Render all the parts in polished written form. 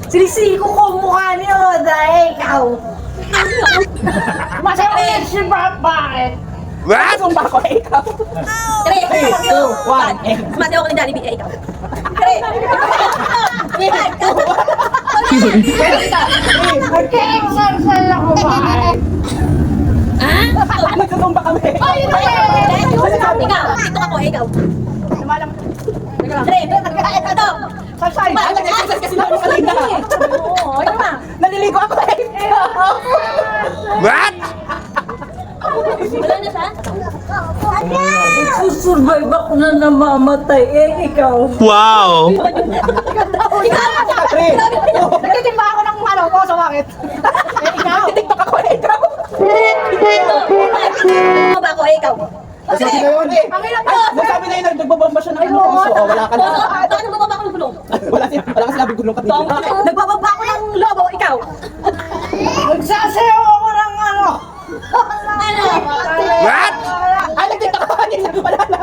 Sinisiko ko mukha niyo dahil ikaw. Masaya si Bakit? What? Sumba ko ikaw. 3, 2, 1. Sumati ako ni Daddy B. Ikaw. 3, Nag-exercise ako ba? Nagsatumba kami. Ay, Ikaw. Ito ako, ikaw. 3, ito. Sasay. Nag-exercise kasi na ako kanina. Oo, ito na. Naliligo ako. What? Wala na siya? Susurvive ako na namamatay ikaw. Wow! Nagtitimba ako ng ano ko sa bakit? Ikaw. Nagtitiktok ako ikaw. Ano ba ako, ikaw? Sabi na yun. Nagsabi na yun, nagbabamba siya ng puso. O, wala ka na. Bakit nagbababa ako ng gulong? Wala ka sinabing gulong kanina. Nagbababa ako ng lobo, ikaw. Nagsasayaw ako ng ano. Ano? What? Ay, nagtiktok ako kanina. Wala na.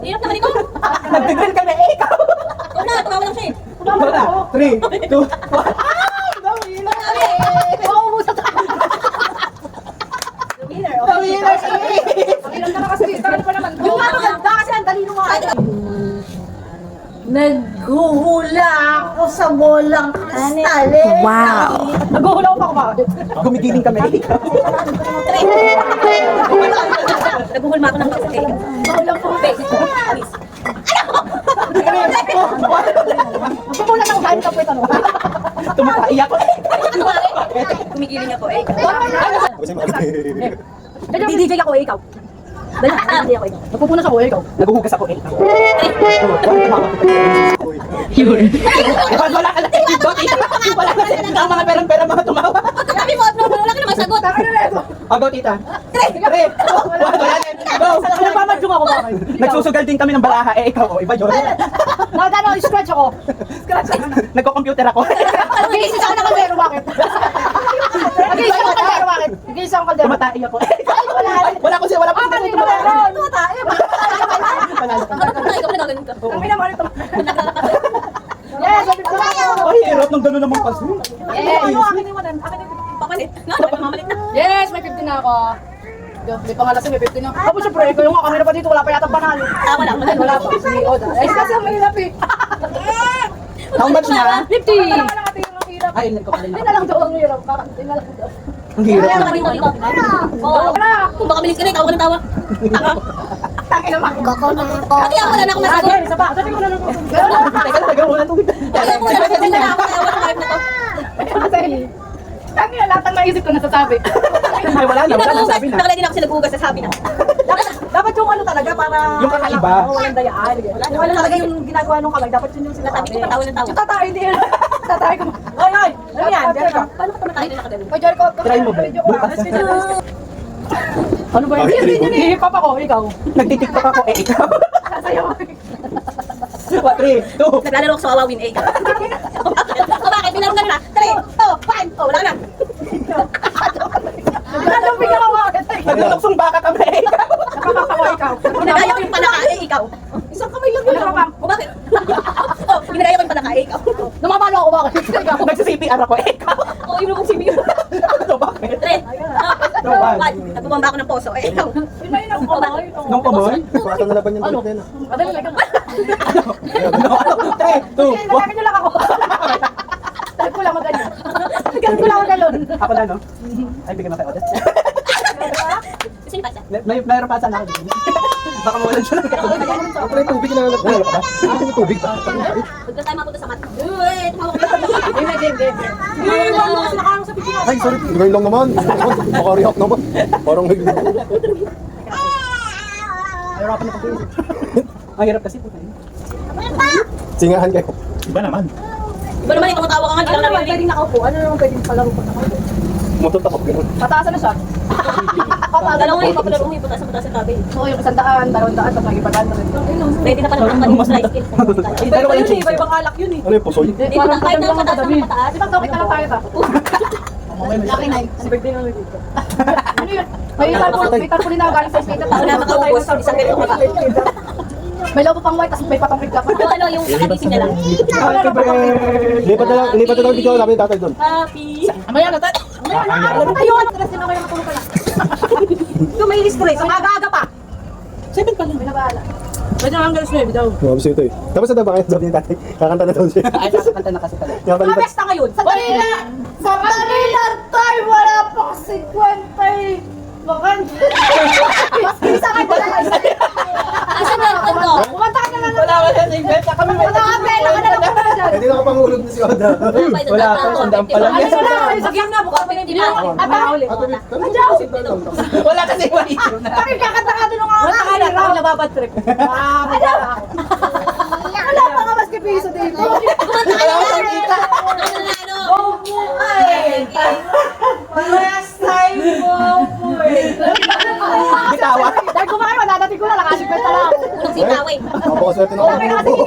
Hirap naman ikaw. Nagtigil ka na ikaw. Wala, tumawa lang siya eh. Wala. 3, 2, 1. Yung mga maganda kasi ang dali nung mga. Naghuhula ako sa bolang kristales. Wow. Naghuhula ako pa bakit? Gumigiling kami. Naguhulma ako ng bakit, ikaw. Bolang po. Basic. Alis. Pumula ng dahil ka po ito. Tumapaiyak ko. Ano ba eh? Kumigiling ako, ikaw. DJ ako, ikaw. Bala, DJ ako, ikaw. Nagpupunas ako ikaw. Naguhugas ako ikaw. Wala ka na. Wala na sila ang mga perang-pera mga tumawa. Pagkakabi mo, wala ka naman sagot. Go, tita. 3, 2, 1, wala na. Go. Nagmamadyong ako bakit? Nagsusugal din kami ng balaha. Ikaw, iba yun. Nagano, scratch ako. Nagko-computer ako. Nag-iisa ako ng kaldero bakit? Nag-iisa ako ng kaldero bakit? Nag-iisa ako ng kaldero. Tumatai ako. Wala ko siya, wala ko siya. Tumatay. Ano pa ikaw na gagawin ka? Ang pinamali ito. Yes, sabi ko lang. Ay, hirap ng gano'n naman kasi. Papalit. Nga, mamalit na. Yes, may 15 na ako. May pangalas may 15 na. Tapos syempre, ikaw yung mga kamera pa dito, wala pa yata panalo. Wala. Wala pa. Si Oda. Ay, kasi ang mahirap eh. How much na? 50! Ay, hindi ko pala. Hindi na lang daw ang hirap. Hindi na lang daw. Ang hirap. Wala ka dito. Oo. Kung baka bilis ka na, tawa ka ng tawa. Taki naman. Kaya wala na akong masagot. Isa pa. Sabi ko na lang. Teka lang, tagaw mo ng tubig. Kaya wala na akong masagot. Kaya wala na to. Taki na lahat ang naisip ko nasasabi. Ay, wala na, wala na, sabi na. Nakalagay din ako sa nag-uugas na sabi na. Dapat yung ano talaga para... Yung kakaiba. Walang dayaan. Wala talaga yung ginagawa nung kamay. Dapat yun yung Sabi sinasabi. ko, patawa ng tawa. Yung tatay, hindi yun. Tatay ko. Ay, ay. Ano yan? Jericho. Paano ka tamatay din nakagaling? O, Jericho. Try mo ba? Bukas. Ano ba yun? Hindi yun eh. Papa ko, ikaw. Nagtitiktok ako, ikaw. Sasayaw. 3, 2. Naglalaro ako sa Wawawin eh. O bakit? Binaro ka na. 3, 2, 1. O, wala na. Naglalambing ako bakit? Naglutuksong baka kami, ikaw. Nakakatawa ikaw. Ginagaya ko yung panakain, ikaw. Isang kamay lang yun. O bakit? O, ginagaya ko yung panakain, ikaw. Namamalo ako bakit? Ikaw. Nagsi-CPR ako, ikaw. O, yun yung simiyo. Ano, bakit? 3, 2, 1. Nagbubamba ako ng poso. Eh, ikaw. Yun na yun ang kamay. Nung pamoy? Parang nalaban yung Ano? damit na yun. Madali lang. 3, 2, 1. Nagagano lang ako. Dahil ko lang maganyan. Dahil ko lang magalon. Ako na, no? Ay, bigyan mo kay Odette. Sino pa siya? Mayroon pa sana ako din. Baka mawalan siya ng Ako na yung tubig na nalagay. Wala ka ba? Ako yung tubig ba? Huwag na tayo mapunta sa mat. Uy, tumawa ka. Hindi. Ay, sorry. Ngayon lang naman. Maka-react naman. Parang may... Mahirapan na pag-iisip. Ang hirap kasi po. Singahan kayo. Iba naman. Iba naman yung tumatawa ka nga, hindi Ano ka naman narinig. pwedeng nakaupo? Ano naman pwedeng palaro pa nakaupo? Mutot ako. Ganun. Pataasan na siya. Dalawang hipo, dalawang hipo, taas sa tabi. Oo, yung 100, 200, tapos may ipadaan pa rin. Pwede na pala ng kanina sa life skill. Pero yun eh, iba-ibang alak yun eh. Ano yung pusoy? Dito na, kahit na sa taas ng mataas. Di ba topic na lang tayo ta? Laki na yun. Si birthday na ulit dito. Ano yun? May tarpulin na galing sa skate. Wala makaubos, isang ganito ka. May lobo pang white, tapos may patong ka pa. Yung ano, yung nakagising na lang. Lipat na lang dito, sabi ng tatay doon. Happy. Amaya na tayo. Ayun, tres din ako yung matulog ka lang. Ito may stress. Ang aga-aga pa. 7 pa lang. Binabahala. Pwede naman galas 9 daw. Mabos ito eh. Tapos na ba kayo sabi ng tatay? Kakanta na daw siya. Ay, kakanta na kasi pala. Kaya Mga palipat. besta ngayon. Sandali lang! Sandali lang tayo! Wala pa kasi 50 eh! Bakit? Isa ka na lang! Asan na ang ano? Kumanta ka na lang! Wala ka na sa kami. Wala ka pela ka na lang kumanta dyan! Hindi na kapangulog na si Oda. Wala pa, sandaan pa lang. Ay, wala! Sige na, bukas pa yung dinako. At ako ulit! Wala kasi mali. Bakit kakanta ka din ng mga Wala ka na, ako nababad trip. Wala pa nga mas piso dito! Kumanta ka na lang. Ano? Last time mo po eh! Bitawa. Dahil kumain, madadating ko na, nakasipit na lang! Unang sitaw eh. Napakaswerte na ako.